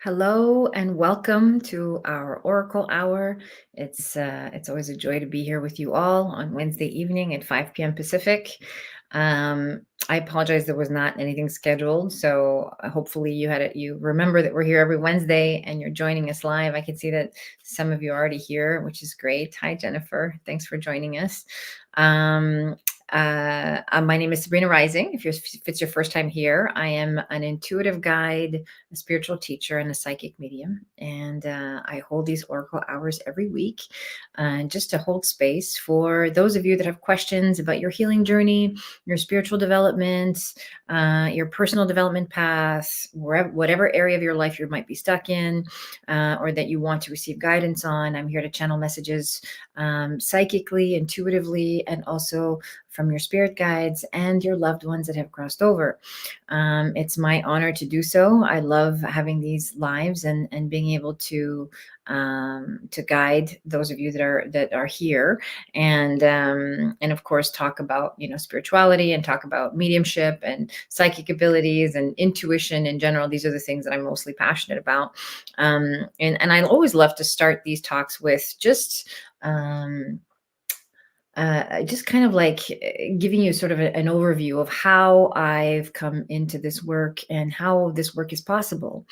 Hello and welcome to our Oracle Hour. It's always a joy to be here with you all on Wednesday evening at 5 p.m. Pacific. I apologize, there was not anything scheduled, so hopefully you remember that we're here every Wednesday and you're joining us live. I can see that some of you are already here, which is great. Hi, Jennifer. Thanks for joining us. My name is Sabrina Rising. If it's your first time here, I am an intuitive guide, a spiritual teacher, and a psychic medium. And I hold these Oracle Hours every week just to hold space for those of you that have questions about your healing journey, your spiritual development, your personal development path, whatever area of your life you might be stuck in, or that you want to receive guidance on. I'm here to channel messages psychically, intuitively, and also from your spirit guides and your loved ones that have crossed over. It's my honor to do so. I love having these lives and being able to guide those of you that are here, and of course talk about spirituality and talk about mediumship and psychic abilities and intuition in general. These are the things that I'm mostly passionate about, and I always love to start these talks with just kind of like giving you sort of an overview of how I've come into this work and how this work is possible.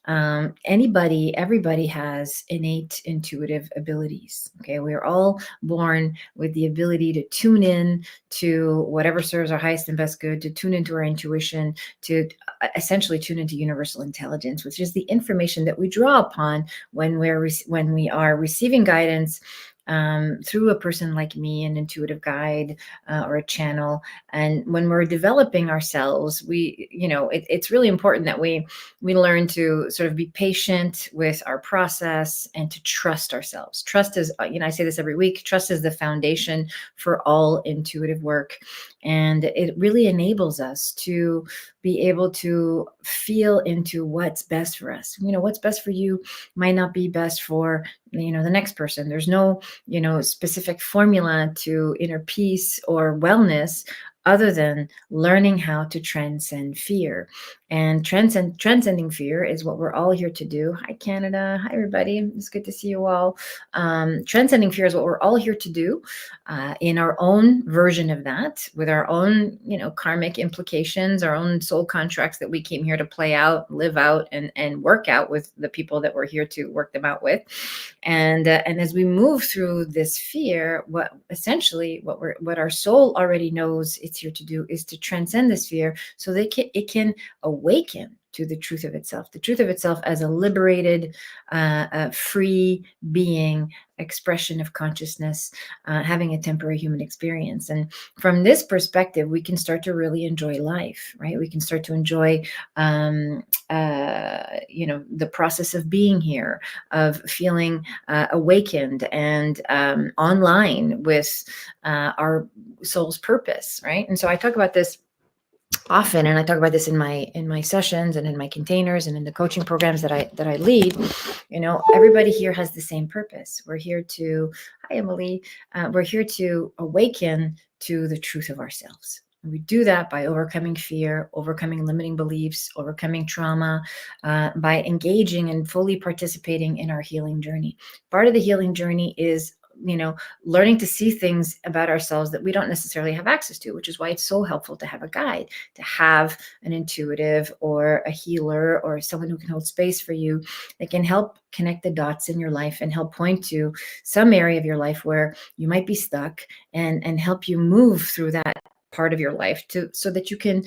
Everybody has innate intuitive abilities. Okay, we are all born with the ability to tune in to whatever serves our highest and best good, to tune into our intuition, to essentially tune into universal intelligence, which is the information that we draw upon when we are receiving guidance through a person like me, an intuitive guide or a channel. And when we're developing ourselves, it's really important that we learn to sort of be patient with our process and to trust ourselves. Trust is, I say this every week, trust is the foundation for all intuitive work. And it really enables us to be able to feel into what's best for us. What's best for you might not be best for the next person. There's no specific formula to inner peace or wellness other than learning how to transcend fear. And transcending fear is what we're all here to do. Hi, Canada. Hi, everybody. It's good to see you all. Transcending fear is what we're all here to do in our own version of that, with our own, karmic implications, our own soul contracts that we came here to play out, live out, and work out with the people that we're here to work them out with. And as we move through this fear, what our soul already knows it's here to do is to transcend this fear, so that it can awaken to the truth of itself as a liberated, free being, expression of consciousness, having a temporary human experience. And from this perspective, we can start to really enjoy life, right? We can start to enjoy, the process of being here, of feeling awakened and online with our soul's purpose, right? And so I talk about this often, and I talk about this in my sessions and in my containers and in the coaching programs that I lead. Everybody here has the same purpose. We're here to, hi Emily, we're here to awaken to the truth of ourselves. And we do that by overcoming fear, overcoming limiting beliefs, overcoming trauma, by engaging and fully participating in our healing journey. Part of the healing journey is learning to see things about ourselves that we don't necessarily have access to, which is why it's so helpful to have a guide, to have an intuitive or a healer or someone who can hold space for you, that can help connect the dots in your life and help point to some area of your life where you might be stuck, and help you move through that part of your life so that you can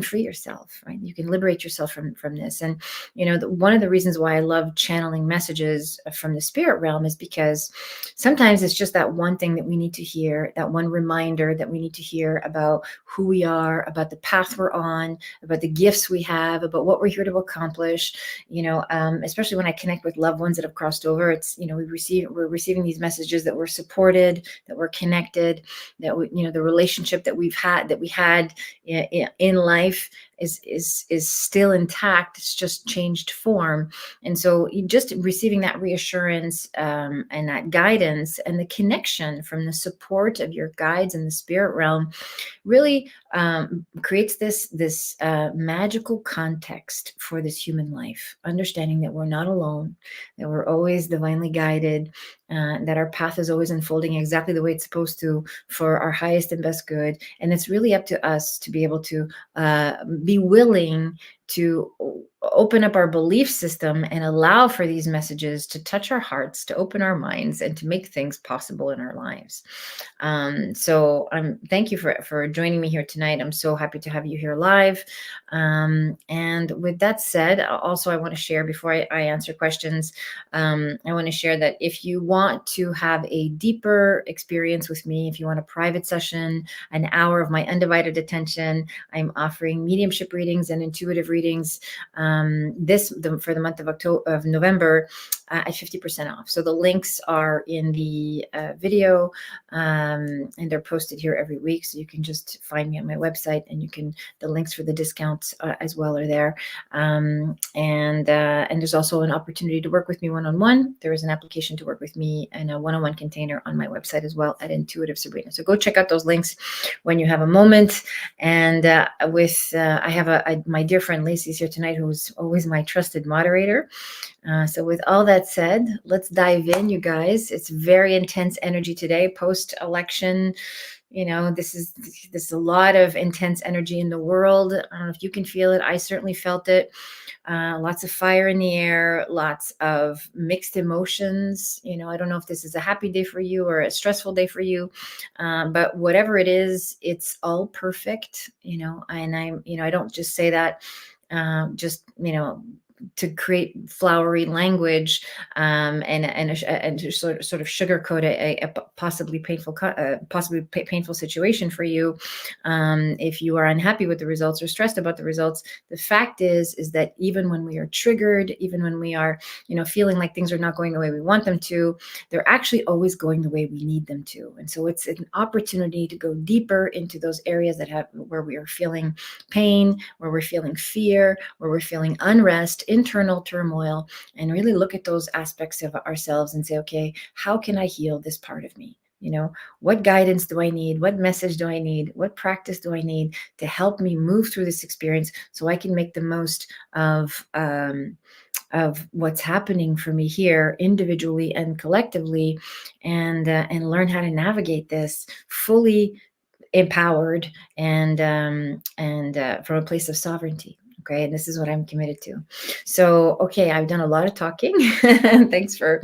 free yourself, right? You can liberate yourself from this. And one of the reasons why I love channeling messages from the spirit realm is because sometimes it's just that one thing that we need to hear, that one reminder that we need to hear about who we are, about the path we're on, about the gifts we have, about what we're here to accomplish. Especially when I connect with loved ones that have crossed over, it's we're receiving these messages that we're supported, that we're connected, that the relationship that we had in life is still intact. It's just changed form. And so just receiving that reassurance and that guidance and the connection from the support of your guides in the spirit realm really creates this magical context for this human life, understanding that we're not alone, that we're always divinely guided, that our path is always unfolding exactly the way it's supposed to for our highest and best good. And it's really up to us to be able to be willing to open up our belief system and allow for these messages to touch our hearts, to open our minds, and to make things possible in our lives. So thank you for joining me here tonight. I'm so happy to have you here live. And with that said, also I want to share before I answer questions, I want to share that if you want to have a deeper experience with me, if you want a private session, an hour of my undivided attention, I'm offering mediumship readings and intuitive readings for the month of November at 50% off. So the links are in the video, and they're posted here every week. So you can just find me on my website, and the links for the discounts as well are there. And there's also an opportunity to work with me one-on-one. There is an application to work with me in a one-on-one container on my website as well at Intuitive Sabrina. So go check out those links when you have a moment. And I have my dear friend Lacey's here tonight, who's always my trusted moderator. So with all that said, let's dive in, you guys. It's very intense energy today, post-election. This is a lot of intense energy in the world. I don't know if you can feel it. I certainly felt it. Lots of fire in the air, lots of mixed emotions. I don't know if this is a happy day for you or a stressful day for you, but whatever it is, it's all perfect. And I don't just say that to create flowery language and to sort of sugarcoat a possibly painful situation for you. If you are unhappy with the results or stressed about the results, the fact is that even when we are triggered, even when we are feeling like things are not going the way we want them to, they're actually always going the way we need them to. And so it's an opportunity to go deeper into those areas where we are feeling pain, where we're feeling fear, where we're feeling unrest, internal turmoil, and really look at those aspects of ourselves and say, okay, how can I heal this part of me? What guidance do I need? What message do I need? What practice do I need to help me move through this experience so I can make the most of what's happening for me here individually and collectively, and learn how to navigate this fully empowered and from a place of sovereignty. Okay, and this is what I'm committed to. So, okay, I've done a lot of talking. Thanks for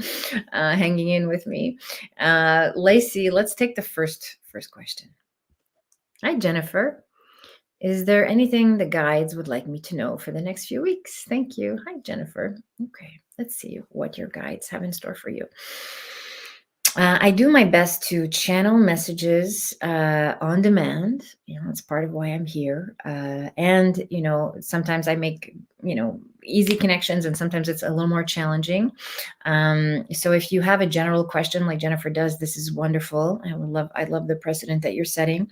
hanging in with me. Lacey, let's take the first question. Hi, Jennifer. Is there anything the guides would like me to know for the next few weeks? Thank you. Hi, Jennifer. Okay, let's see what your guides have in store for you. I do my best to channel messages on demand. It's part of why I'm here. And, sometimes I make, easy connections, and sometimes it's a little more challenging. So if you have a general question like Jennifer does, this is wonderful. I love the precedent that you're setting.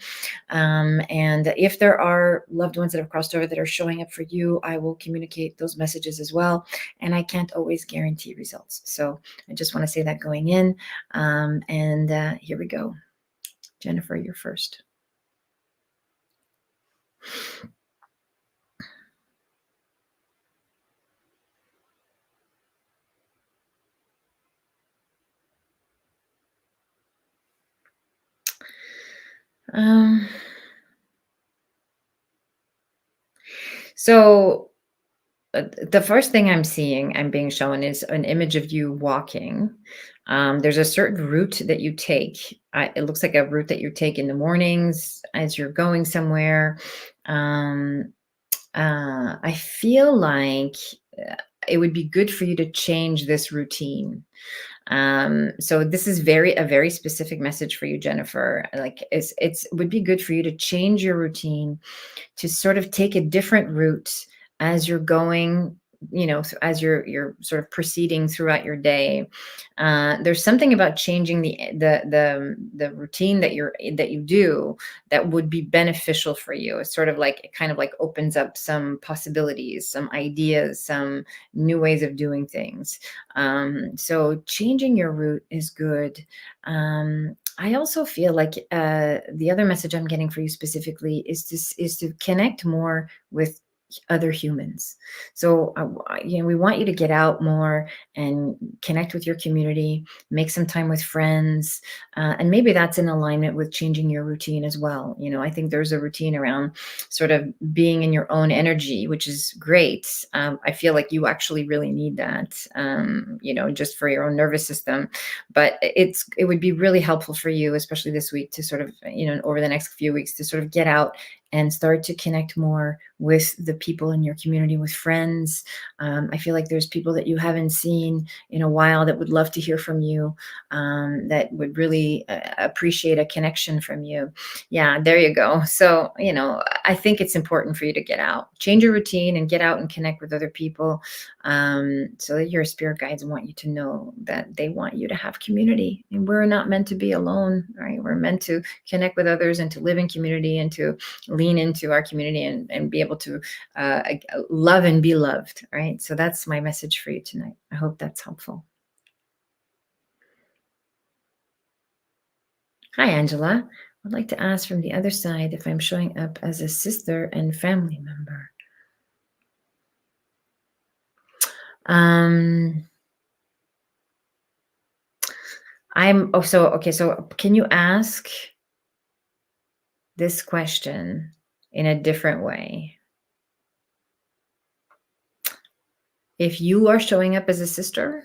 And if there are loved ones that have crossed over that are showing up for you, I will communicate those messages as well. And I can't always guarantee results. So I just want to say that going in. And here we go. Jennifer, you're first. So the first thing I'm being shown is an image of you walking. There's a certain route that you take. It looks like a route that you take in the mornings as you're going somewhere. I feel like it would be good for you to change this routine. So this is a very specific message for you, Jennifer. Like it would be good for you to change your routine, to sort of take a different route as you're going so as you're sort of proceeding throughout your day, there's something about changing the routine that you do that would be beneficial for you. It's sort of like, it kind of like opens up some possibilities, some ideas, some new ways of doing things. So changing your route is good. I also feel like the other message I'm getting for you specifically is to connect more with other humans. So, we want you to get out more and connect with your community, make some time with friends, and maybe that's in alignment with changing your routine as well. I think there's a routine around sort of being in your own energy, which is great. I feel like you actually really need that, just for your own nervous system. But it would be really helpful for you, especially this week, to sort of, over the next few weeks, to sort of get out and start to connect more with the people in your community, with friends. I feel like there's people that you haven't seen in a while that would love to hear from you, that would really appreciate a connection from you. Yeah, there you go. So, I think it's important for you to get out, change your routine, and get out and connect with other people, so that your spirit guides want you to know that they want you to have community. And we're not meant to be alone, right? We're meant to connect with others and to live in community and to lean into our community and be able to love and be loved, right? So that's my message for you tonight. I hope that's helpful. Hi, Angela. I'd like to ask from the other side if I'm showing up as a sister and family member. So can you ask this question in a different way? If you are showing up as a sister,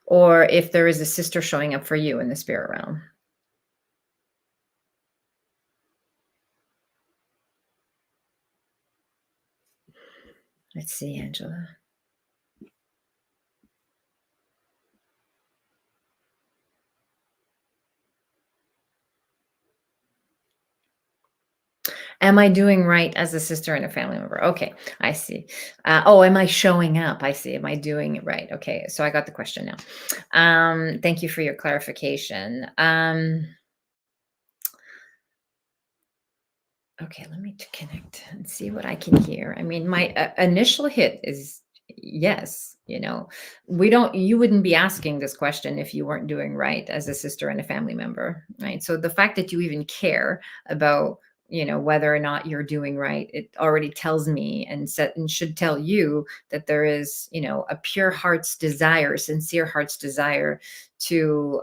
or if there is a sister showing up for you in the spirit realm. Let's see, Angela. Am I doing right as a sister and a family member? Okay, I see. Am I showing up? I see. Am I doing it right? Okay, so I got the question now. Thank you for your clarification. Okay, let me connect and see what I can hear. I mean, my initial hit is yes. You wouldn't be asking this question if you weren't doing right as a sister and a family member, right? So the fact that you even care about, whether or not you're doing right, it already tells me and should tell you that there is, a pure heart's desire, sincere heart's desire to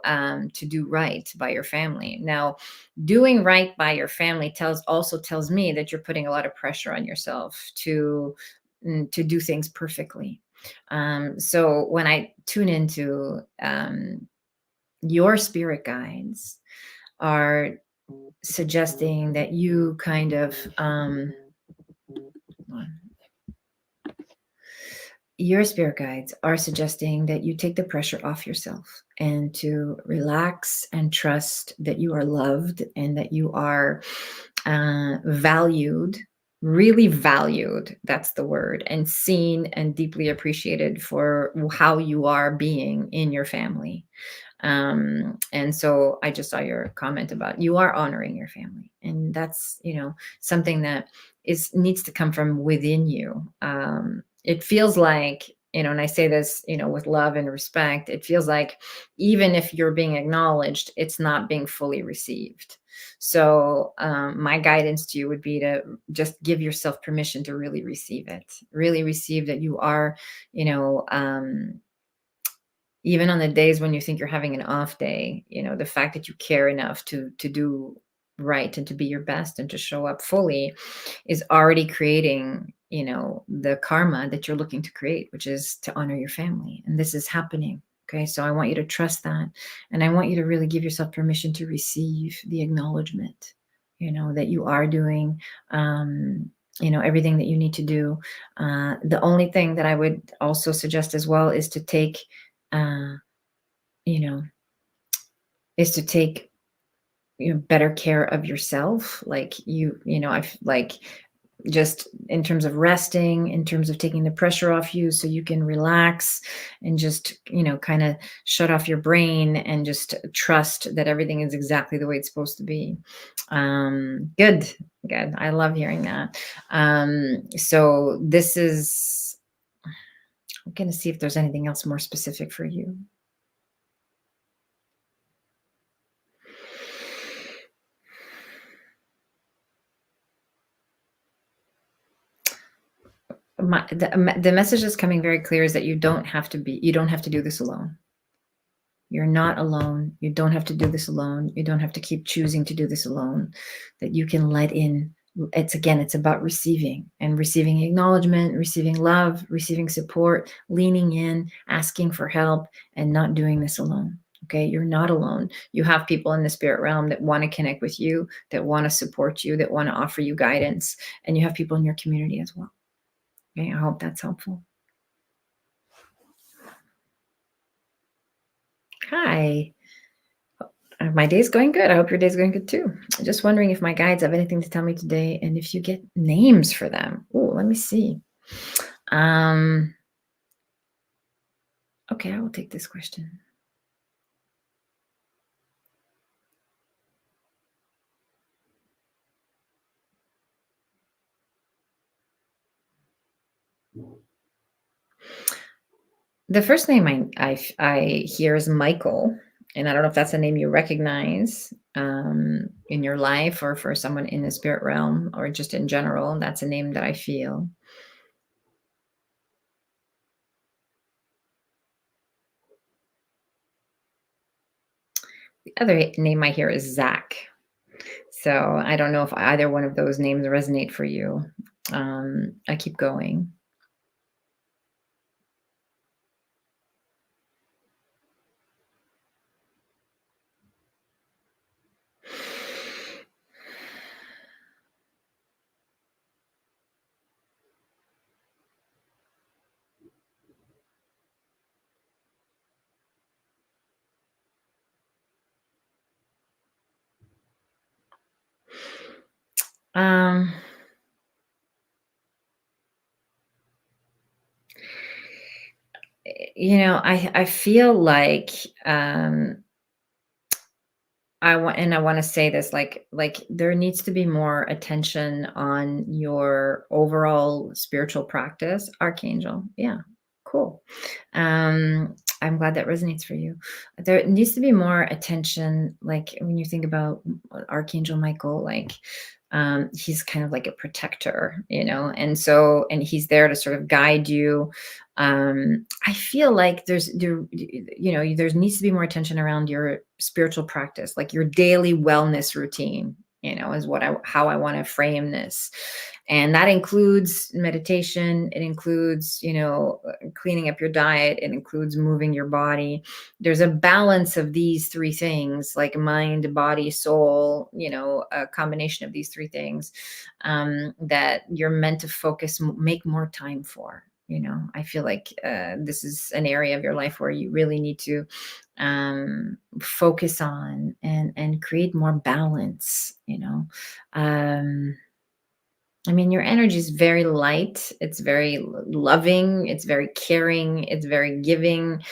do right by your family. Now, doing right by your family also tells me that you're putting a lot of pressure on yourself to do things perfectly. So when I tune into your spirit guides are suggesting that you kind of your spirit guides are suggesting that you take the pressure off yourself and to relax and trust that you are loved and that you are valued, really valued. That's the word, and seen and deeply appreciated for how you are being in your family. And so I just saw your comment about you are honoring your family, and that's something that needs to come from within you. It feels like, and I say this with love and respect, it feels like even if you're being acknowledged, it's not being fully received. So my guidance to you would be to just give yourself permission to really receive it, really receive that you are, even on the days when you think you're having an off day, the fact that you care enough to do right and to be your best and to show up fully is already creating, the karma that you're looking to create, which is to honor your family. And this is happening. Okay. So I want you to trust that. And I want you to really give yourself permission to receive the acknowledgement, that you are doing, everything that you need to do. The only thing that I would also suggest as well is to take, you know, is to take, better care of yourself. Like I've just in terms of resting, in terms of taking the pressure off you so you can relax and just, kind of shut off your brain and just trust that everything is exactly the way it's supposed to be. Good. Good. I love hearing that. So this is, I'm going to see if there's anything else more specific for you. The message that's coming very clear is that you don't have to do this alone. You're not alone. You don't have to do this alone. You don't have to keep choosing to do this alone. That you can let in. It's about receiving and receiving acknowledgement, receiving love, receiving support, leaning in, asking for help, and not doing this alone. Okay, you're not alone. You have people in the spirit realm that want to connect with you, that want to support you, that want to offer you guidance, and you have people in your community as well. Okay, I hope that's helpful. Hi. My day's going good. I hope your day's going good too. I'm just wondering if my guides have anything to tell me today and if you get names for them. Oh, let me see. Okay, I will take this question. The first name I hear is Michael, and I don't know if that's a name you recognize in your life or for someone in the spirit realm or just in general. That's a name that I feel. The other name I hear is Zach. So I don't know if either one of those names resonate for you. I keep going. Um, I feel like I want to say this like there needs to be more attention on your overall spiritual practice, Archangel. Yeah, cool. I'm glad that resonates for you. There needs to be more attention, like when you think about Archangel Michael, like he's kind of like a protector, and he's there to sort of guide you. I feel like there needs to be more attention around your spiritual practice, like your daily wellness routine, is how I want to frame this. And that includes meditation. It includes, cleaning up your diet. It includes moving your body. There's a balance of these three things, like mind, body, soul, a combination of these three things that you're meant to focus, make more time for. I feel like this is an area of your life where you really need to focus on and create more balance. Your energy is very light. It's very loving. It's very caring. It's very giving.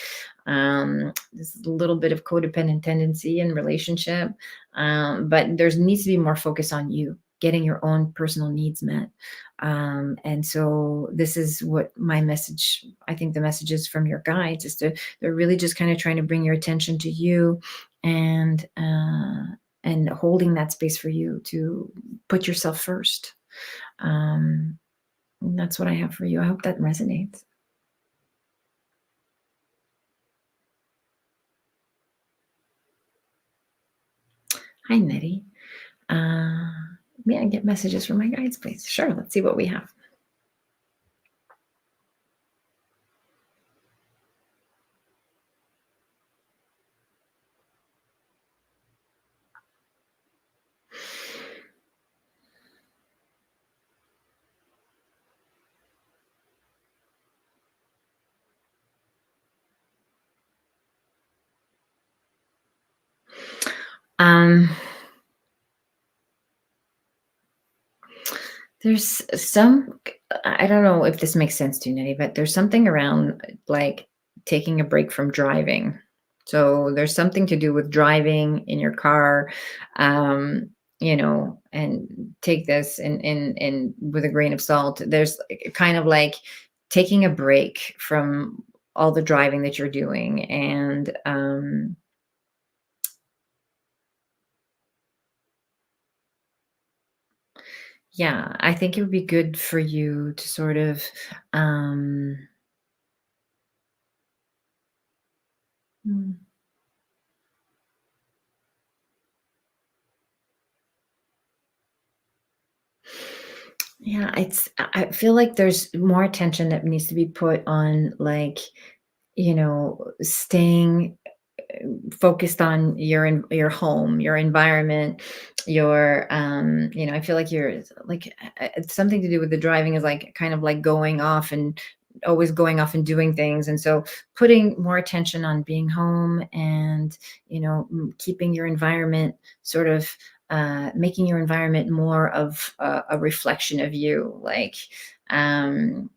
There's a little bit of codependent tendency in relationship, but there needs to be more focus on you getting your own personal needs met. And so this is what my message, I think the message is from your guides, is they're really just kind of trying to bring your attention to you and holding that space for you to put yourself first. That's what I have for you. I hope that resonates. Hi, Nettie. May I get messages from my guides, please? Sure. Let's see what we have. There's some, I don't know if this makes sense to you, Nettie, but there's something around like taking a break from driving. So there's something to do with driving in your car, um, and take this in with a grain of salt. There's kind of like taking a break from all the driving that you're doing. And yeah, I think it would be good for you to sort of um mm, yeah, I feel like there's more attention that needs to be put on, like, staying focused on your home, your environment, I feel like you're like it's something to do with the driving is like kind of like going off and always going off and doing things. And so putting more attention on being home and, keeping your environment sort of making your environment more of a reflection of you. Like, um,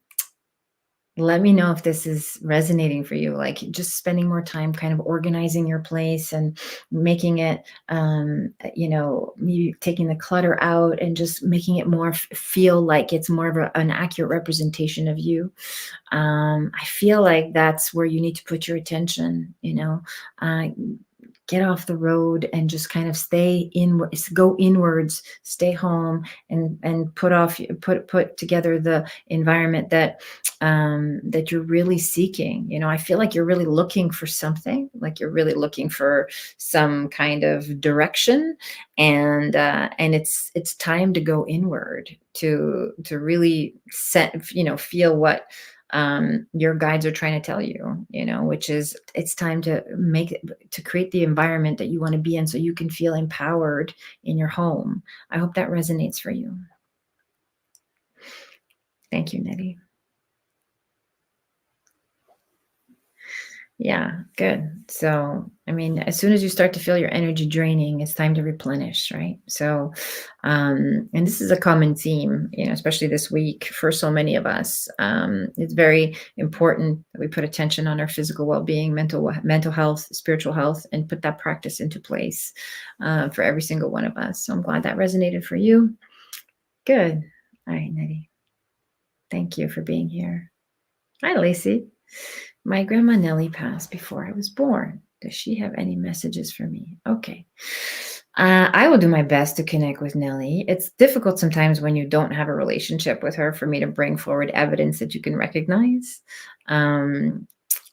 let me know if this is resonating for you, like just spending more time kind of organizing your place and making it, maybe taking the clutter out and just making it more feel like it's more of an accurate representation of you. I feel like that's where you need to put your attention, uh, get off the road and just kind of stay inwards, go inwards, stay home, and put together the environment that you're really seeking. I feel like you're really looking for something, like you're really looking for some kind of direction, and it's time to go inward to really feel what your guides are trying to tell you, which is it's time to to create the environment that you want to be in so you can feel empowered in your home. I hope that resonates for you. Thank you, Nettie. Yeah, good. So, I mean, as soon as you start to feel your energy draining, it's time to replenish, right? So, and this is a common theme, especially this week for so many of us. It's very important that we put attention on our physical well-being, mental health, spiritual health, and put that practice into place for every single one of us. So I'm glad that resonated for you. Good. All right, Nettie. Thank you for being here. Hi, Lacey. My grandma Nellie passed before I was born. Does she have any messages for me? Okay. I will do my best to connect with Nellie. It's difficult sometimes when you don't have a relationship with her for me to bring forward evidence that you can recognize. Um,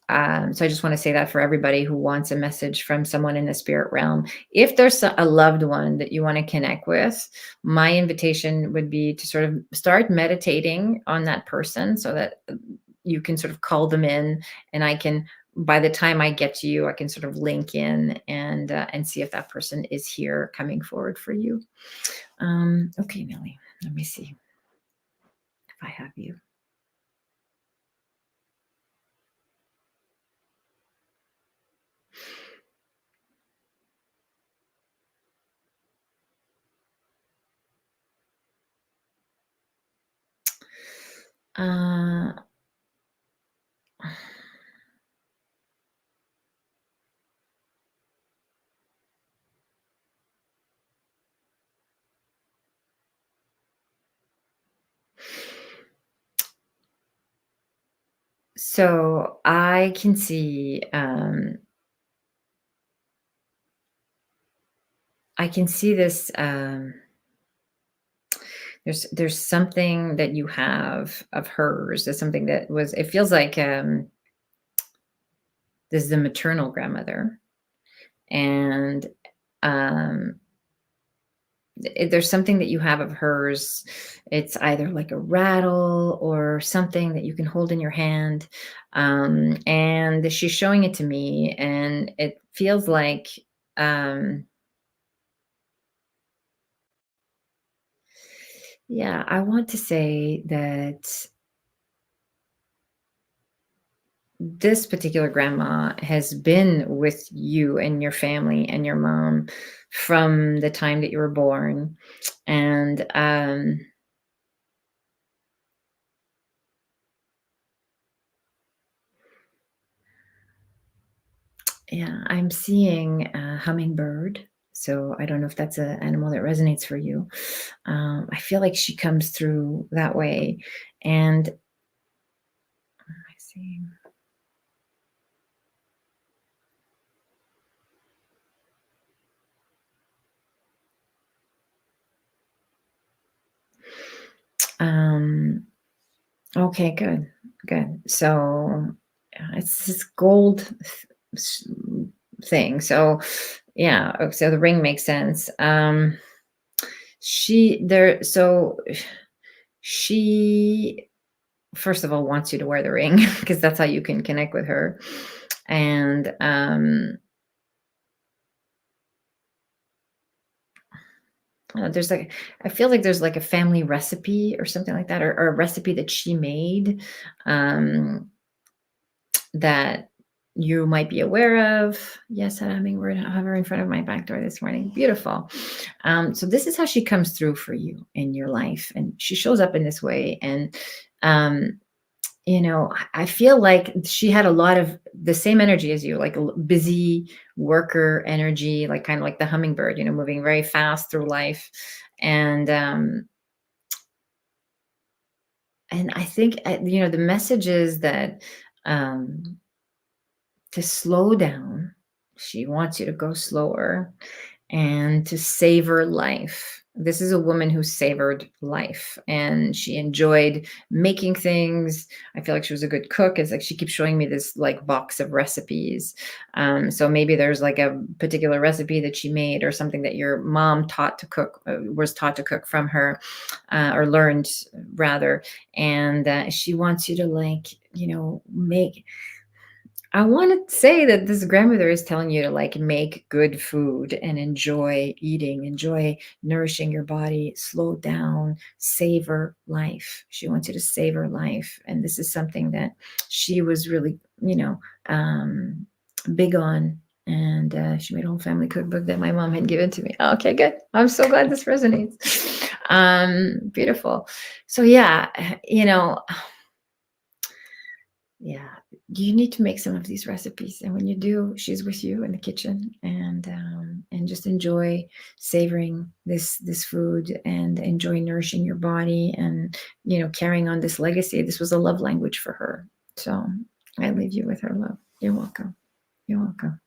so I just want to say that for everybody who wants a message from someone in the spirit realm. If there's a loved one that you want to connect with, my invitation would be to sort of start meditating on that person so that you can sort of call them in, and I can, by the time I get to you, I can sort of link in and see if that person is here coming forward for you. Okay, Millie, let me see if I have you. Uh, so I can see, this. There's something that you have of hers. There's something that was. It feels like this is the maternal grandmother, and um, there's something that you have of hers. It's either like a rattle or something that you can hold in your hand, and she's showing it to me, and it feels like. Um, yeah, I want to say that this particular grandma has been with you and your family and your mom from the time that you were born. And Yeah, I'm seeing a hummingbird. So I don't know if that's an animal that resonates for you. I feel like she comes through that way. And I see. Um, okay, good, good. So it's this gold s- thing. So yeah, so the ring makes sense. She there. So she first of all wants you to wear the ring because that's how you can connect with her. And there's like, I feel like there's like a family recipe or something like that, or a recipe that she made, um, that you might be aware of. Yes, that hummingbird hover in front of my back door this morning. Beautiful. So this is how she comes through for you in your life, and she shows up in this way. And um, I feel like she had a lot of the same energy as you, like a busy worker energy, like kind of like the hummingbird, moving very fast through life. And I think, the message is that, um, to slow down. She wants you to go slower and to savor life. This is a woman who savored life and she enjoyed making things. I feel like she was a good cook. It's like she keeps showing me this like box of recipes. So maybe there's like a particular recipe that she made or something that your mom taught to cook, was taught to cook from her, or learned rather. And she wants you to like, make, I want to say that this grandmother is telling you to like make good food and enjoy eating, enjoy nourishing your body, slow down, savor life. She wants you to savor life. And this is something that she was really, big on. And she made a whole family cookbook that my mom had given to me. Okay, good. I'm so glad this resonates. Beautiful. So, yeah, yeah, you need to make some of these recipes, and when you do, she's with you in the kitchen, and just enjoy savoring this food and enjoy nourishing your body, and carrying on this legacy. This was a love language for her, so I leave you with her love. You're welcome. You're welcome.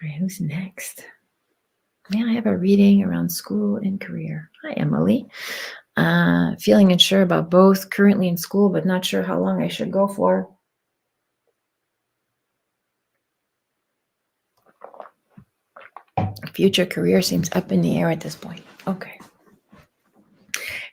All right, who's next? May I have a reading around school and career? Hi, Emily. Feeling unsure about both, currently in school, but not sure how long I should go for. Future career seems up in the air at this point. Okay.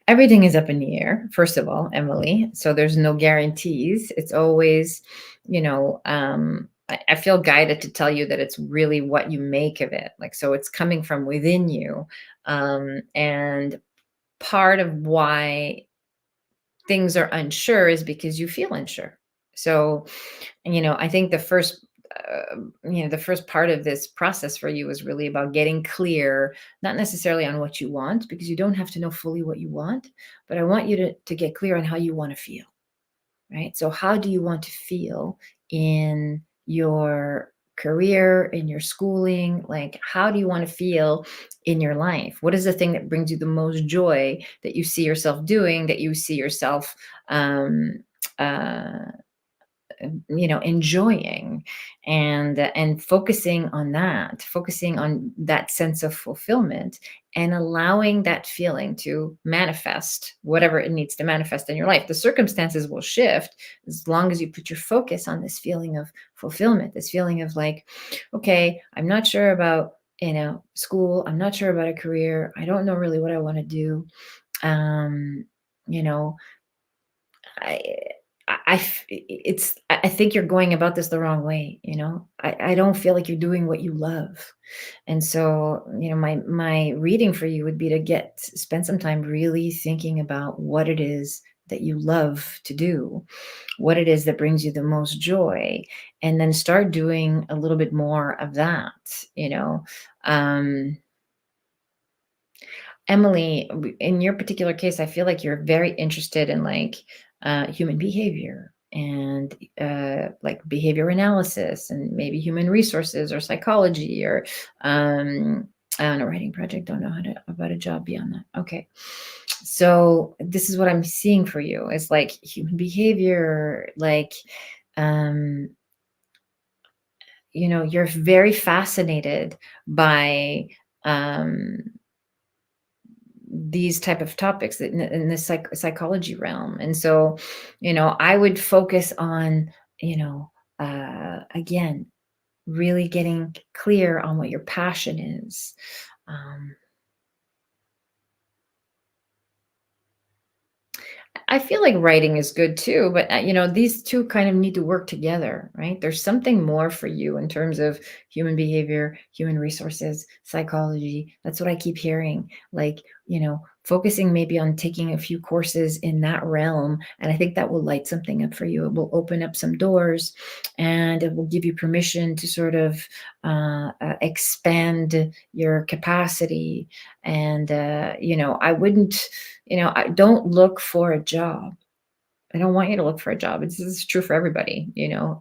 Everything is up in the air, first of all, Emily. So there's no guarantees. It's always, I feel guided to tell you that it's really what you make of it. Like, so it's coming from within you. And part of why things are unsure is because you feel unsure. So, I think the first part of this process for you is really about getting clear, not necessarily on what you want, because you don't have to know fully what you want, but I want you to get clear on how you want to feel, right? So how do you want to feel in your career, in your schooling? Like, how do you want to feel in your life? What is the thing that brings you the most joy, that you see yourself doing, that you see yourself, um, uh, enjoying, and focusing on that sense of fulfillment, and allowing that feeling to manifest whatever it needs to manifest in your life. The circumstances will shift as long as you put your focus on this feeling of fulfillment, this feeling of like, okay, I'm not sure about school, I'm not sure about a career, I don't know really what I want to do. um you know I I think you're going about this the wrong way. I don't feel like you're doing what you love. And so, my reading for you would be to spend some time really thinking about what it is that you love to do, what it is that brings you the most joy, and then start doing a little bit more of that, you know. Um Emily, in your particular case, I feel like you're very interested in like human behavior, and like behavior analysis and maybe human resources or psychology or I don't know, writing project, don't know how to about a job beyond that. Okay. So this is what I'm seeing for you. It's like human behavior, like um, you're very fascinated by um these type of topics in this psychology realm. And so, I would focus on, again, really getting clear on what your passion is. Um, I feel like writing is good too, but these two kind of need to work together, right? There's something more for you in terms of human behavior, human resources, psychology. That's what I keep hearing. Like, focusing maybe on taking a few courses in that realm. And I think that will light something up for you. It will open up some doors and it will give you permission to sort of expand your capacity. And, I wouldn't, I don't look for a job. I don't want you to look for a job. This is true for everybody.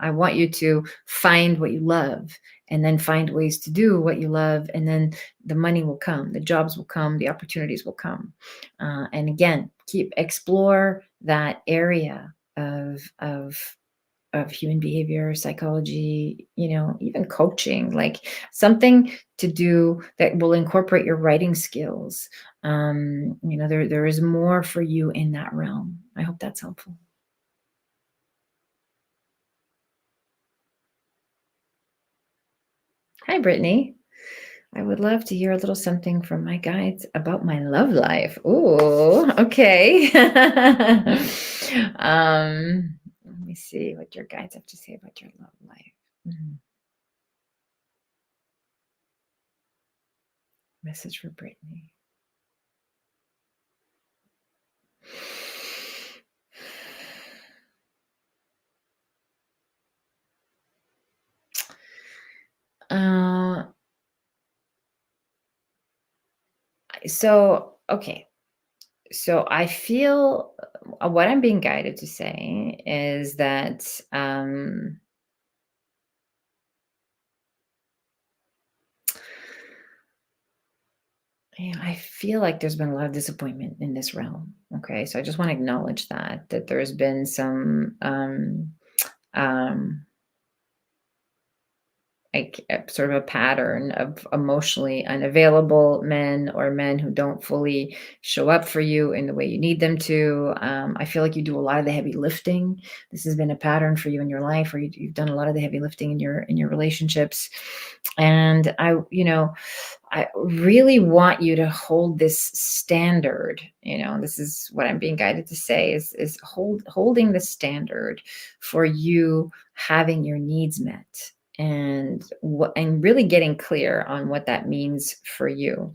I want you to find what you love and then find ways to do what you love. And then the money will come, the jobs will come, the opportunities will come. And again, explore that area of human behavior, psychology, even coaching, like something to do that will incorporate your writing skills. There is more for you in that realm. I hope that's helpful. Hi, Brittney. I would love to hear a little something from my guides about my love life. Ooh, okay. Let me see what your guides have to say about your love life. Message for Brittney. Okay. So I feel what I'm being guided to say is that I feel like there's been a lot of disappointment in this realm. Okay. So I just want to acknowledge that there's been some um like sort of a pattern of emotionally unavailable men or men who don't fully show up for you in the way you need them to. I feel like you do a lot of the heavy lifting. This has been a pattern for you in your life, where you've done a lot of the heavy lifting in your relationships. And I really want you to hold this standard. This is what I'm being guided to say is holding the standard for you having your needs met and really getting clear on what that means for you.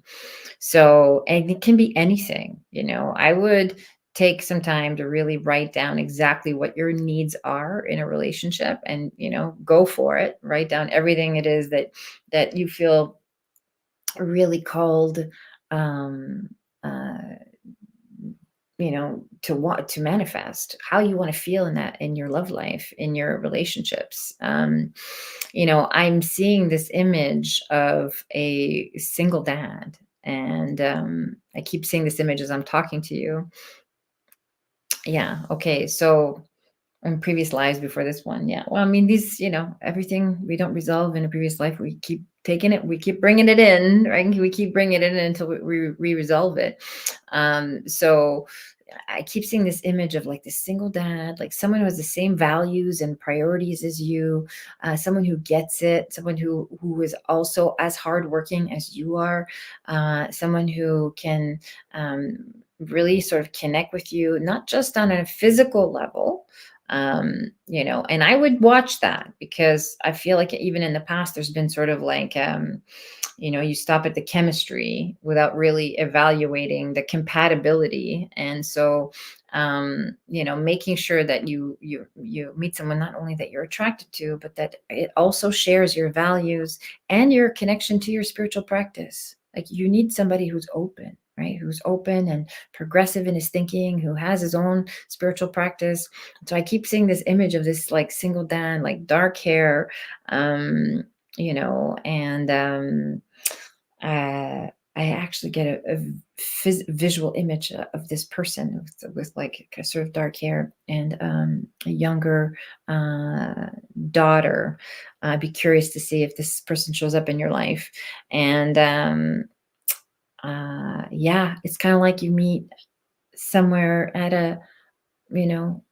So, and it can be anything. I would take some time to really write down exactly what your needs are in a relationship and, go for it. Write down everything it is that you feel really called um uh to want to manifest how you want to feel in your love life, in your relationships. I'm seeing this image of a single dad, and I keep seeing this image as I'm talking to you. Yeah, okay. So in previous lives before this one, yeah, well, I mean, these, everything we don't resolve in a previous life, we keep taking it, we keep bringing it in, right? We keep bringing it in until we resolve it. So I keep seeing this image of like this single dad, like someone who has the same values and priorities as you, someone who gets it, someone who is also as hardworking as you are, someone who can really sort of connect with you, not just on a physical level. And I would watch that, because I feel like even in the past there's been sort of like you stop at the chemistry without really evaluating the compatibility. And so making sure that you meet someone not only that you're attracted to, but that it also shares your values and your connection to your spiritual practice. Like, you need somebody who's open. right? Who's open and progressive in his thinking, who has his own spiritual practice. So I keep seeing this image of this like single dad, like dark hair, you know, and I actually get a visual image of this person with like a sort of dark hair and a younger daughter. I'd be curious to see if this person shows up in your life. And yeah, it's kind of like you meet somewhere at a, you know,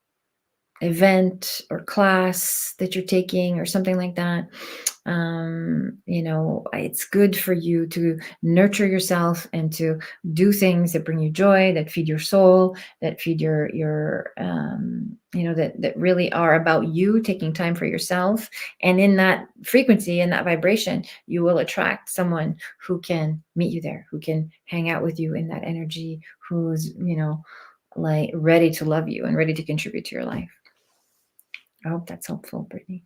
event or class that you're taking or something like that. You know, it's good for you to nurture yourself and to do things that bring you joy, that feed your soul, that feed your you know, that really are about you taking time for yourself. And in that frequency and that vibration, you will attract someone who can meet you there, who can hang out with you in that energy, who's, you know, like ready to love you and ready to contribute to your life. I hope that's helpful, Brittney.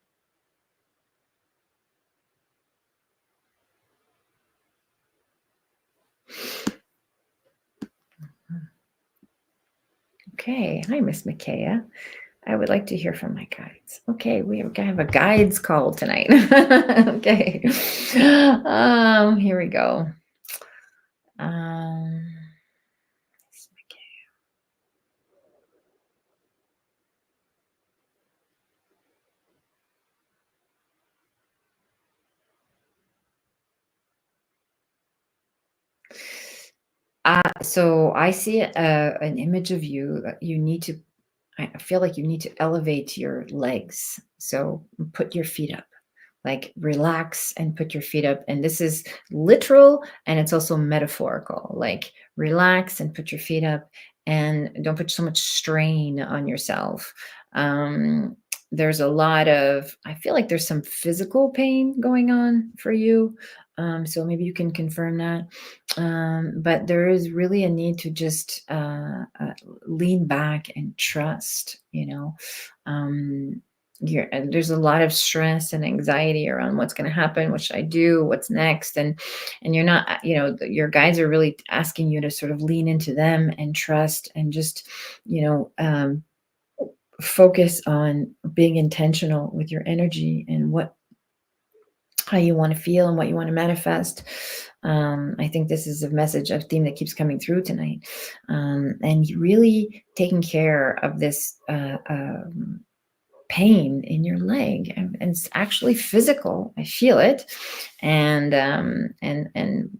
Okay. Hi, Miss Mkaya. I would like to hear from my guides. Okay, we have a guides call tonight. Okay. Here we go. So I see an image of you. You need to, I feel like you need to elevate your legs. So put your feet up, like relax and put your feet up. And this is literal and it's also metaphorical. Like relax and put your feet up and don't put so much strain on yourself. There's a lot of, I feel like there's some physical pain going on for you. So maybe you can confirm that. But there is really a need to just lean back and trust, you know. There's a lot of stress and anxiety around what's going to happen, what should I do, what's next, and you're not, you know, your guides are really asking you to sort of lean into them and trust and just, you know, focus on being intentional with your energy and how you want to feel and what you want to manifest. I think this is a message, a theme that keeps coming through tonight. And really taking care of this pain in your leg, and it's actually physical. I feel it, and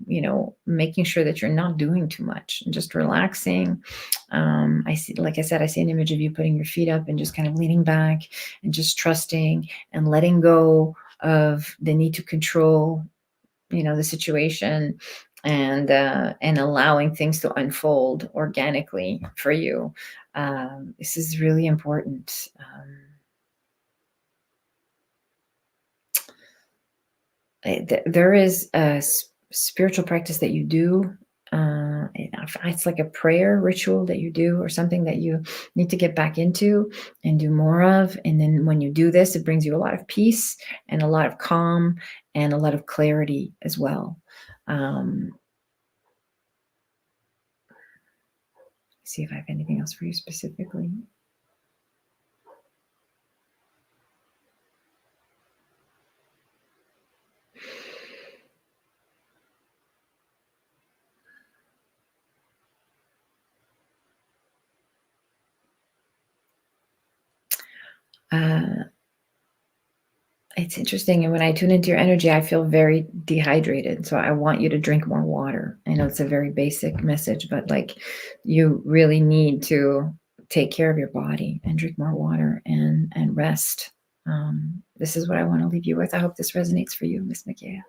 you know, making sure that you're not doing too much and just relaxing. I see, like I said, I see an image of you putting your feet up and just kind of leaning back and just trusting and letting go of the need to control, you know, the situation, and allowing things to unfold organically for you. This is really important. There is a spiritual practice that you do. It's like a prayer ritual that you do, or something that you need to get back into and do more of. And then when you do this, it brings you a lot of peace and a lot of calm and a lot of clarity as well. See if I have anything else for you specifically. It's interesting. And when I tune into your energy, I feel very dehydrated. So I want you to drink more water. I know it's a very basic message, but like, you really need to take care of your body and drink more water and rest. This is what I want to leave you with. I hope this resonates for you, Miss Mkaya.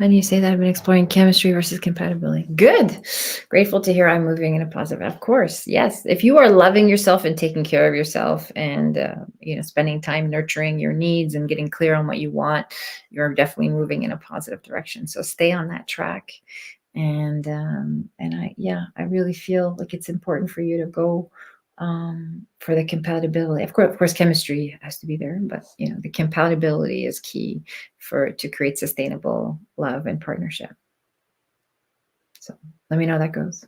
How do you say that? I've been exploring chemistry versus compatibility. Good. Grateful to hear I'm moving in a positive. Of course. Yes. If you are loving yourself and taking care of yourself and, you know, spending time nurturing your needs and getting clear on what you want, you're definitely moving in a positive direction. So stay on that track. And I really feel like it's important for you to go for the compatibility. Of course, chemistry has to be there, but the compatibility is key to create sustainable love and partnership. So let me know how that goes.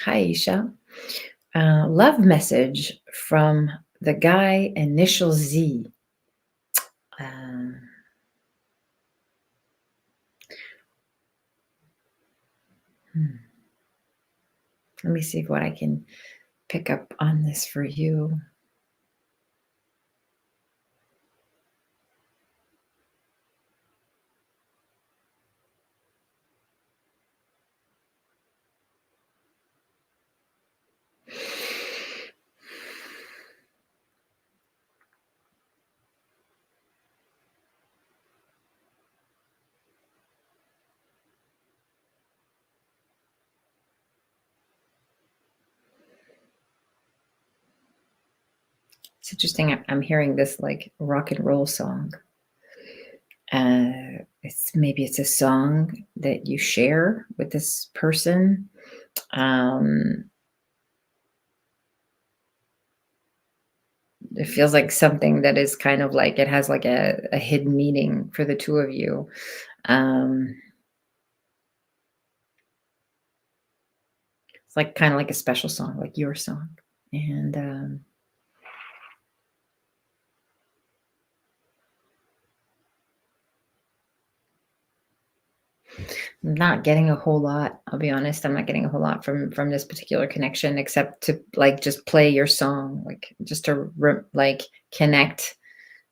Hi, Aisha. Love message from the guy initial Z. Let me see what I can pick up on this for you. It's interesting. I'm hearing this like rock and roll song. Maybe it's a song that you share with this person. It feels like something that is kind of like it has like a hidden meaning for the two of you. It's like kind of like a special song, like your song. And I'm not getting a whole lot. I'll be honest. I'm not getting a whole lot from this particular connection, except to like just play your song, like just to like connect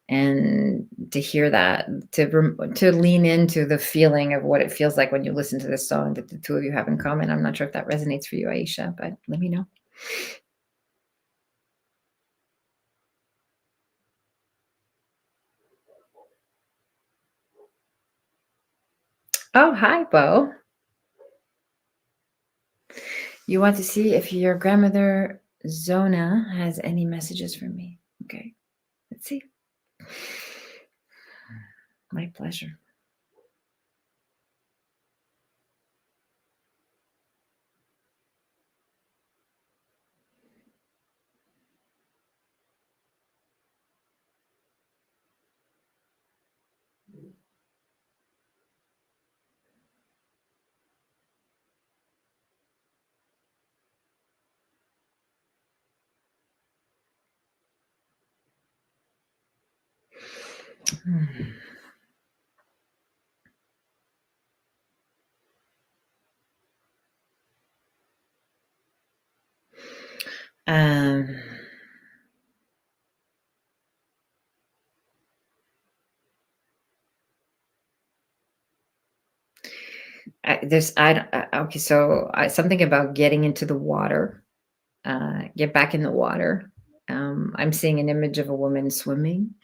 and to hear that, to lean into the feeling of what it feels like when you listen to this song that the two of you have in common. I'm not sure if that resonates for you, Aisha, but let me know. Oh, hi, Beau. You want to see if your grandmother Zona has any messages for me? Okay, let's see. My pleasure. Um, okay, so something about getting into the water, get back in the water. I'm seeing an image of a woman swimming.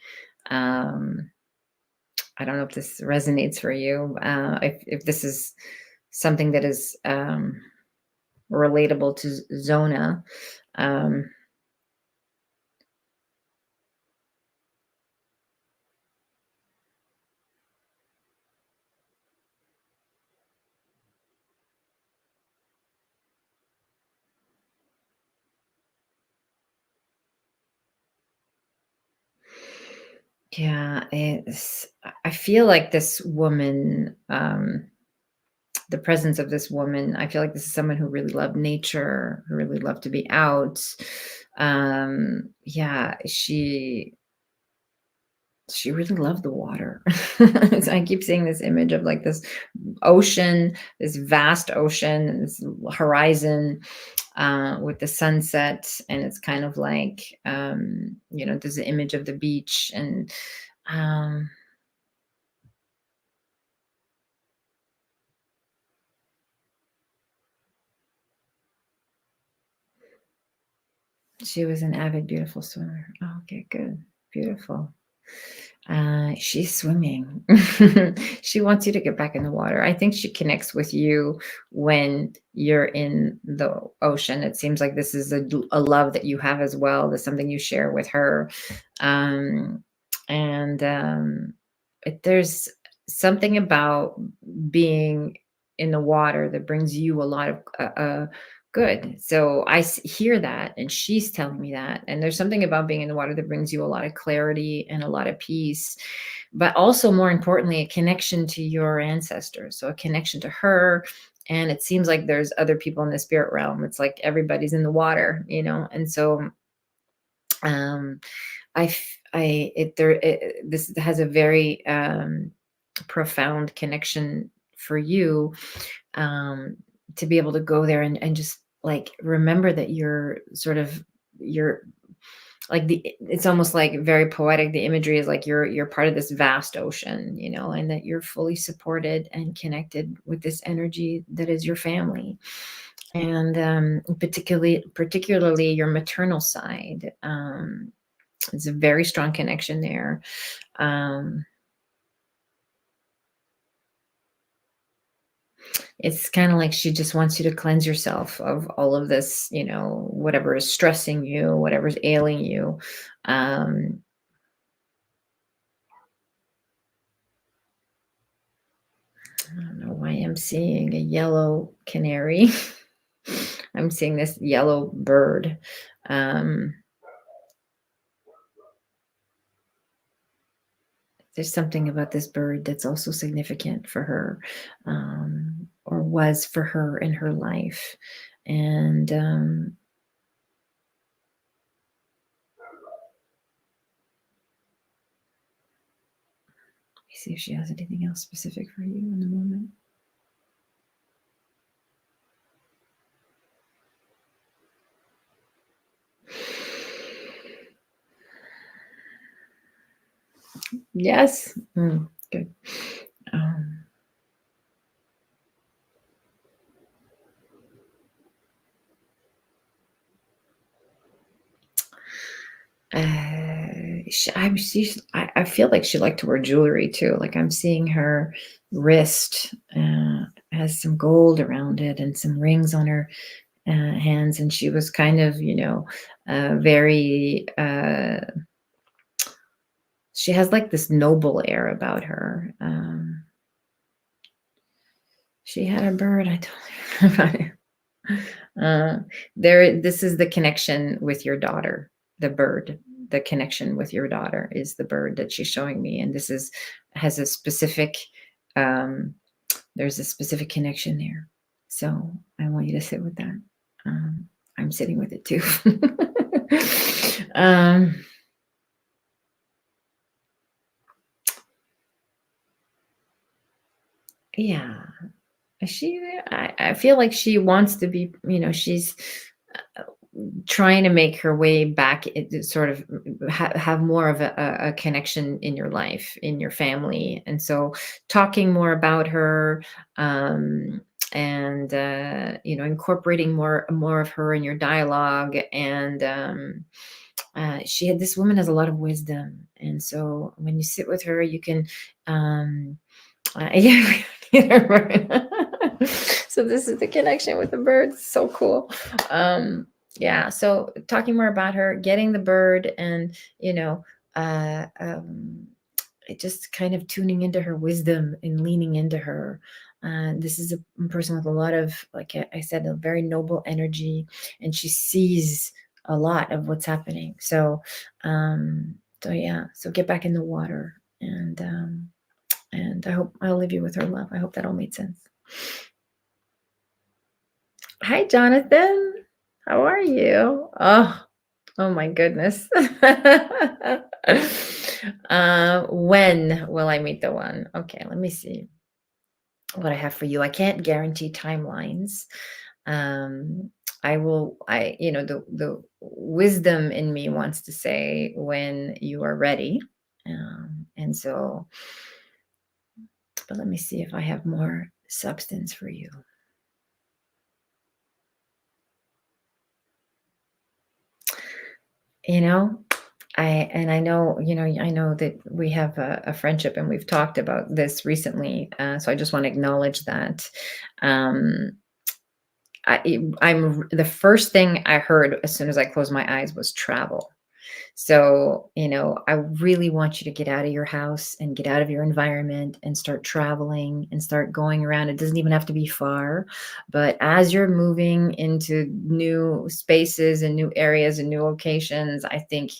I don't know if this resonates for you. If this is something that is relatable to Zona. Yeah, I feel like this woman, the presence of this woman, I feel like this is someone who really loved nature, who really loved to be out. Yeah, she really loved the water. So I keep seeing this image of like this ocean, this vast ocean, this horizon with the sunset, and it's kind of like there's an image of the beach, and she was an avid, beautiful swimmer. Oh, okay, good, beautiful. She's swimming. She wants you to get back in the water. I think she connects with you when you're in the ocean. It seems like this is a love that you have as well. There's something you share with her. And there's something about being in the water that brings you a lot of good. So hear that, and she's telling me that. And there's something about being in the water that brings you a lot of clarity and a lot of peace, but also more importantly, a connection to your ancestors. So a connection to her. And it seems like there's other people in the spirit realm. It's like everybody's in the water, you know? And so, um, this has a very, profound connection for you, um, to be able to go there and just like remember that you're like it's almost like very poetic. The imagery is like you're part of this vast ocean, you know, and that you're fully supported and connected with this energy that is your family. And particularly your maternal side. It's a very strong connection there. Um, it's kind of like she just wants you to cleanse yourself of all of this, you know, whatever is stressing you, whatever's ailing you. Um, I don't know why I'm seeing a yellow canary. I'm seeing this yellow bird. Um, there's something about this bird that's also significant for her, or was for her in her life. And let me see if she has anything else specific for you in the moment. Yes. Good. Um, I feel like she liked to wear jewelry too. Like I'm seeing her wrist has some gold around it and some rings on her hands, and she was kind of, you know, very. She has like this noble air about her. She had a bird. I told her about it. This is the connection with your daughter, the bird. The connection with your daughter is the bird that she's showing me, and this is has a specific. Um, there's a specific connection there, so I want you to sit with that. I'm sitting with it too. um, yeah, I feel like she wants to be, you know, she's trying to make her way back, sort of have more of a connection in your life, in your family. And so talking more about her, and you know, incorporating more of her in your dialogue. And this woman has a lot of wisdom. And so when you sit with her, you can, yeah. So this is the connection with the birds. So cool. Yeah. So talking more about her, getting the bird, and you know, just kind of tuning into her wisdom and leaning into her. This is a person with a lot of, like I said, a very noble energy, and she sees a lot of what's happening. So yeah. So get back in the water, and I hope I'll leave you with her love. I hope that all made sense. Hi, Jonathan. How are you? Oh my goodness. When will I meet the one? Okay, let me see what I have for you. I can't guarantee timelines. Um, you know, the wisdom in me wants to say when you are ready. And so, but let me see if I have more substance for you. You know, I know, you know, I know that we have a friendship, and we've talked about this recently. So I just want to acknowledge that. Um, I'm the first thing I heard as soon as I closed my eyes was travel. So, I really want you to get out of your house and get out of your environment and start traveling and start going around. It doesn't even have to be far, but as you're moving into new spaces and new areas and new locations, I think,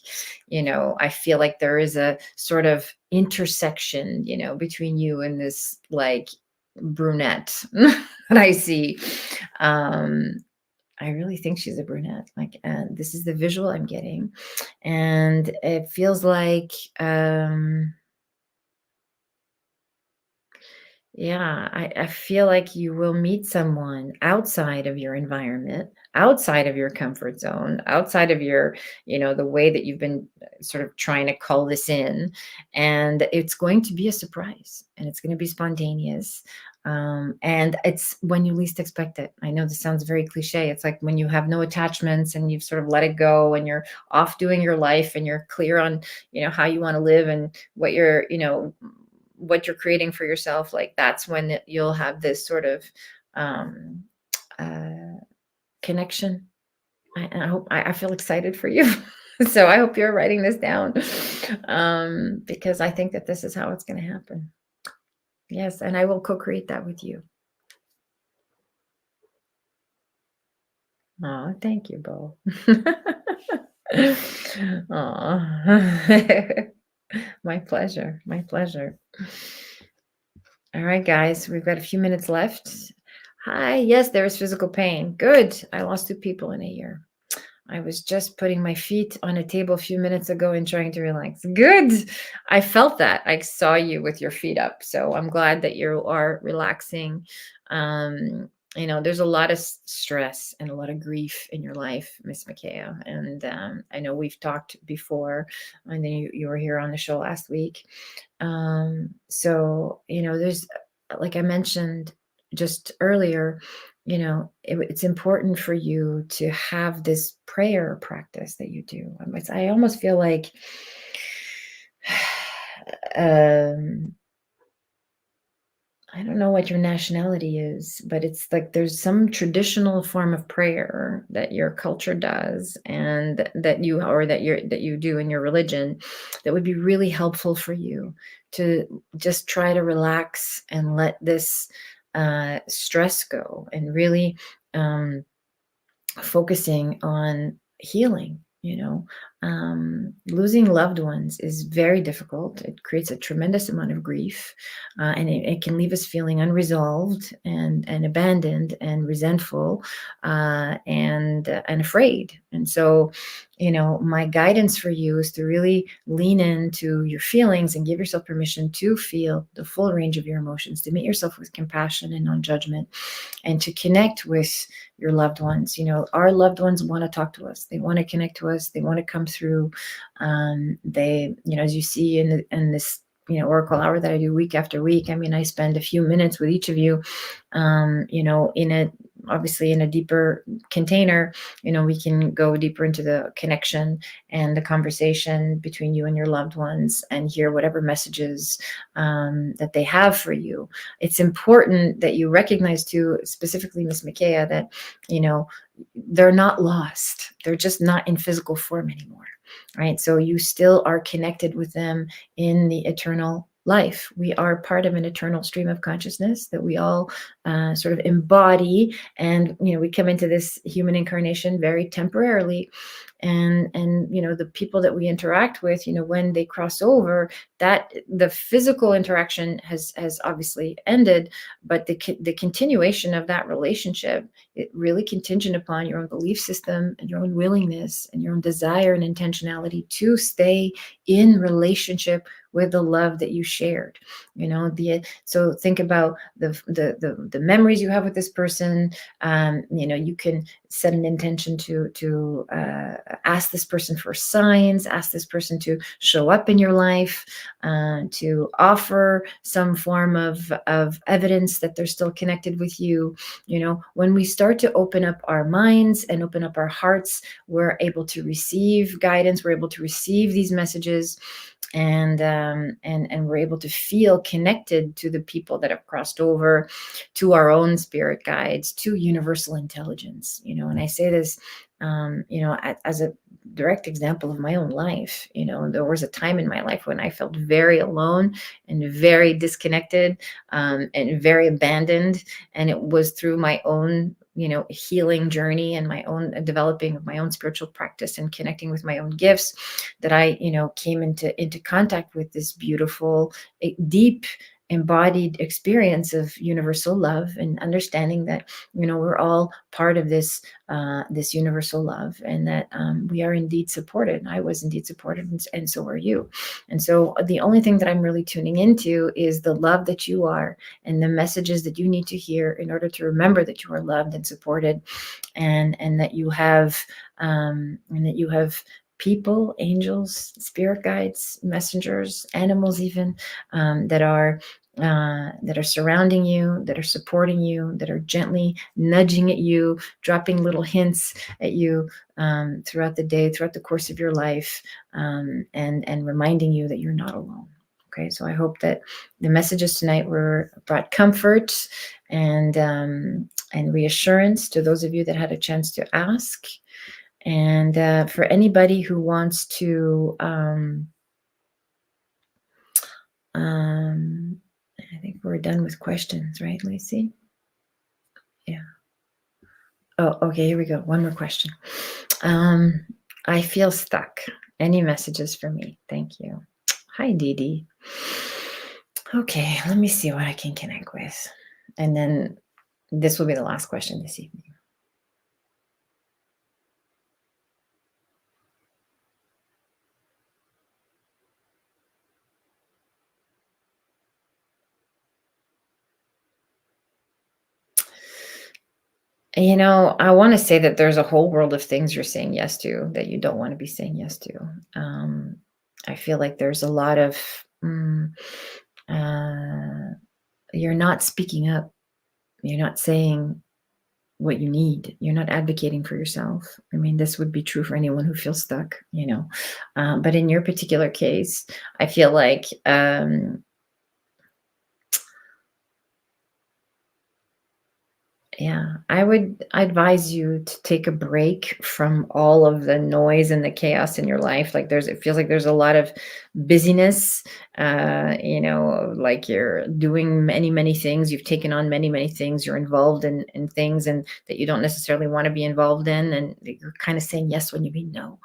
I feel like there is a sort of intersection, between you and this like brunette that I see. Um, I really think she's a brunette. Like, and this is the visual I'm getting. And it feels like, yeah, I feel like you will meet someone outside of your environment, outside of your comfort zone, outside of your, the way that you've been sort of trying to call this in. And it's going to be a surprise and it's going to be spontaneous. And it's when you least expect it. I know this sounds very cliche. It's like when you have no attachments and you've sort of let it go and you're off doing your life and you're clear on, how you want to live and what you're creating for yourself, like that's when you'll have this sort of um, uh, connection. I hope I feel excited for you. So I hope you're writing this down because I think that this is how it's going to happen. Yes, and I will co-create that with you. Oh, thank you, Beau. Aw. My pleasure. My pleasure. All right, guys, we've got a few minutes left. Hi, yes, there is physical pain. Good. I lost 2 people in a year. I was just putting my feet on a table a few minutes ago and trying to relax. Good. I felt that. I saw you with your feet up. So I'm glad that you are relaxing. There's a lot of stress and a lot of grief in your life, Miss Mkaya. And I know we've talked before. I know you were here on the show last week. So, there's, like I mentioned just earlier, it's important for you to have this prayer practice that you do. I almost feel like, I don't know what your nationality is, but it's like there's some traditional form of prayer that your culture does and that you do in your religion that would be really helpful for you to just try to relax and let this stress go and really focusing on healing. Losing loved ones is very difficult. It creates a tremendous amount of grief, and it can leave us feeling unresolved and abandoned and resentful, and afraid. And so, my guidance for you is to really lean into your feelings and give yourself permission to feel the full range of your emotions, to meet yourself with compassion and non-judgment, and to connect with your loved ones. Our loved ones want to talk to us. They want to connect to us. They want to come through. They, as you see in this, Oracle hour that I do week after week, I spend a few minutes with each of you, obviously in a deeper container. We can go deeper into the connection and the conversation between you and your loved ones and hear whatever messages that they have for you. It's important that you recognize too, specifically Miss Mkaya, that, they're not lost. They're just not in physical form anymore, right? So you still are connected with them in the eternal life. We are part of an eternal stream of consciousness that we all sort of embody. And, we come into this human incarnation very temporarily. And the people that we interact with, when they cross over, that the physical interaction has obviously ended, but the continuation of that relationship, it really contingent upon your own belief system and your own willingness and your own desire and intentionality to stay in relationship with the love that you shared. So think about the memories you have with this person. You can set an intention to ask this person for signs, ask this person to show up in your life, to offer some form of evidence that they're still connected with you. When we start to open up our minds and open up our hearts, we're able to receive guidance, we're able to receive these messages, and we're able to feel connected to the people that have crossed over, to our own spirit guides, to universal intelligence. And I say this as a direct example of my own life. There was a time in my life when I felt very alone and very disconnected, and very abandoned. And it was through my own, healing journey and my own developing of my own spiritual practice and connecting with my own gifts that I, came into contact with this beautiful, deep, embodied experience of universal love, and understanding that we're all part of this universal love, and that we are indeed supported. I was indeed supported, and so are you. And so the only thing that I'm really tuning into is the love that you are, and the messages that you need to hear in order to remember that you are loved and supported, and that you have people, angels, spirit guides, messengers, animals, even, that are surrounding you, that are supporting you, that are gently nudging at you, dropping little hints at you, throughout the day, throughout the course of your life, and reminding you that you're not alone. Okay, so I hope that the messages tonight brought comfort and reassurance to those of you that had a chance to ask. And for anybody who wants to, I think we're done with questions, right, Lacey? Yeah. Oh, okay, here we go. One more question. I feel stuck. Any messages for me? Thank you. Hi, Dee Dee. Okay, let me see what I can connect with. And then this will be the last question this evening. I want to say that there's a whole world of things you're saying yes to that you don't want to be saying yes to. I feel like there's a lot of, you're not speaking up. You're not saying what you need. You're not advocating for yourself. I mean, this would be true for anyone who feels stuck, but in your particular case, I feel like, yeah, I would advise you to take a break from all of the noise and the chaos in your life. Like it feels like there's a lot of busyness, like you're doing many, many things. You've taken on many, many things. You're involved in things and that you don't necessarily want to be involved in. And you're kind of saying yes when you mean no.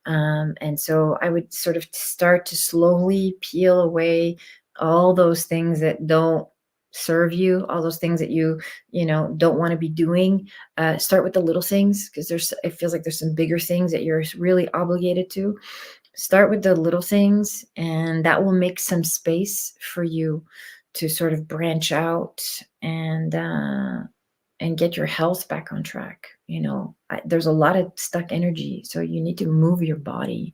And so I would sort of start to slowly peel away all those things that don't serve you, all those things that you don't want to be doing. Start with the little things, because it feels like there's some bigger things that you're really obligated to. Start with the little things, and that will make some space for you to sort of branch out and get your health back on track. There's a lot of stuck energy, so you need to move your body,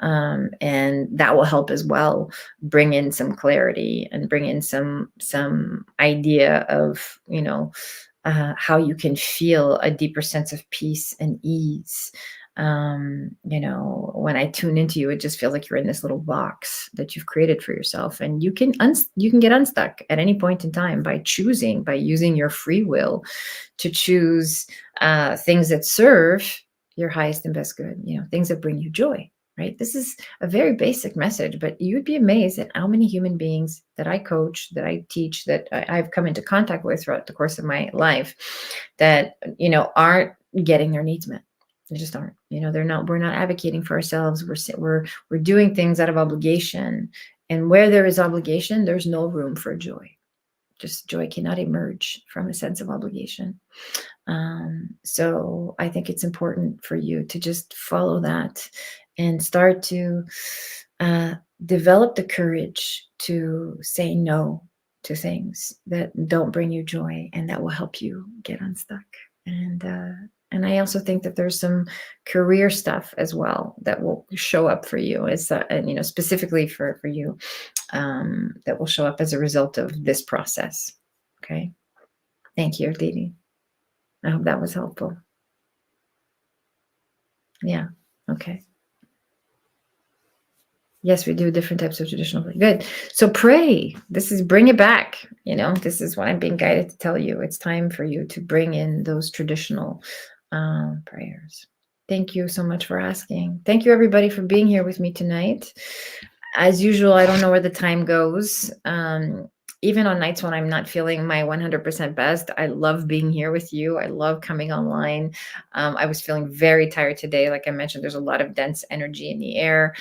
and that will help as well bring in some clarity and bring in some idea of how you can feel a deeper sense of peace and ease. When I tune into you, it just feels like you're in this little box that you've created for yourself, and you can get unstuck at any point in time by using your free will to choose things that serve your highest and best good, things that bring you joy, right? This is a very basic message, but you'd be amazed at how many human beings that I coach, that I teach, that I've come into contact with throughout the course of my life that, aren't getting their needs met. They just aren't. We're not advocating for ourselves. We're doing things out of obligation. And where there is obligation, there's no room for joy. Just joy cannot emerge from a sense of obligation. So I think it's important for you to just follow that and start to develop the courage to say no to things that don't bring you joy, and that will help you get unstuck. And I also think that there's some career stuff as well that will show up for you, as specifically for you, that will show up as a result of this process. Okay. Thank you, Didi. I hope that was helpful. Yeah. Okay. Yes, we do different types of traditional. Good. So pray. This is bring it back. This is what I'm being guided to tell you. It's time for you to bring in those traditional prayers. Thank you so much for asking. Thank you, everybody, for being here with me tonight. As usual, I don't know where the time goes. Even on nights when I'm not feeling my 100% best, I love being here with you. I love coming online. I was feeling very tired today. Like I mentioned, there's a lot of dense energy in the air.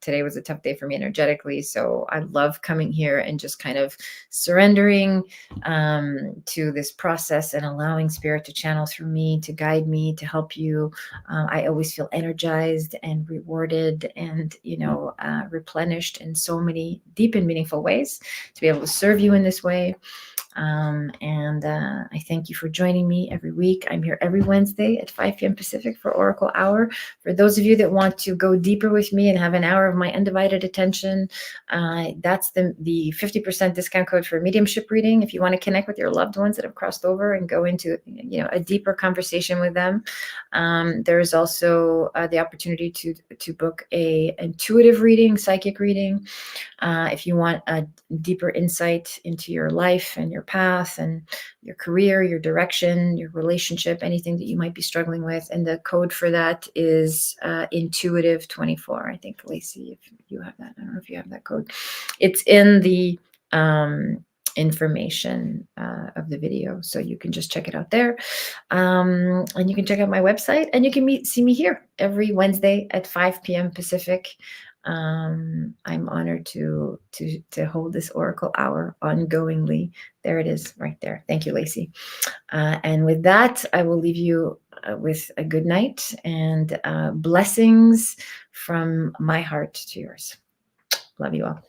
Today was a tough day for me energetically. So I love coming here and just kind of surrendering to this process and allowing spirit to channel through me, to guide me, to help you. I always feel energized and rewarded and, replenished in so many deep and meaningful ways to be able to serve you in this way. I thank you for joining me every week. I'm here every Wednesday at 5 p.m. Pacific for Oracle Hour. For those of you that want to go deeper with me and have an hour of my undivided attention, that's the 50% discount code for mediumship reading. If you want to connect with your loved ones that have crossed over and go into a deeper conversation with them, there is also the opportunity to book a intuitive reading, psychic reading. If you want a deeper insight into your life and your path and your career, your direction, your relationship, anything that you might be struggling with. And the code for that is intuitive24. I think, Lacey, if you have that, I don't know if you have that code. It's in the information of the video, so you can just check it out there, and you can check out my website, and you can see me here every Wednesday at 5 p.m. Pacific. I'm honored to hold this Oracle Hour ongoingly. There it is right there. Thank you, Lacey. And with that, I will leave you with a good night and blessings from my heart to yours. Love you all.